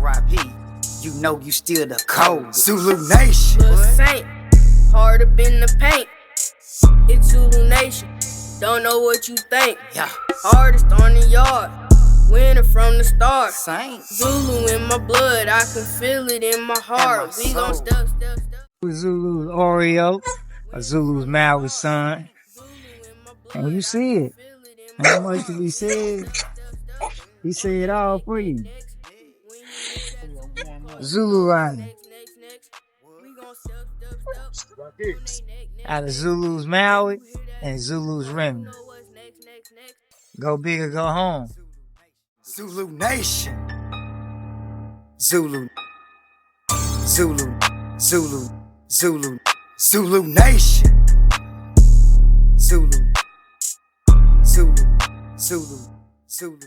R.I.P. You know you still the code. Zulu Nation. Little Saint, hard up in the paint. It's Zulu Nation. Don't know what you think. Yeah. Hardest on the yard. Winner from the start. Saint. Zulu in my blood. I can feel it in my heart. We gon' step. Zullous Oreo, a Zullou Bloodline son. And you see it. How much did he say? He said it all for you. Zullou Bloodline. Out of Zullous Maui and Zullous Remy. Go big or go home. Zulu Nation. Zulu. Zulu. Zulu. Zulu. Zulu Nation. Zulu. Zulu. Zulu. Zulu.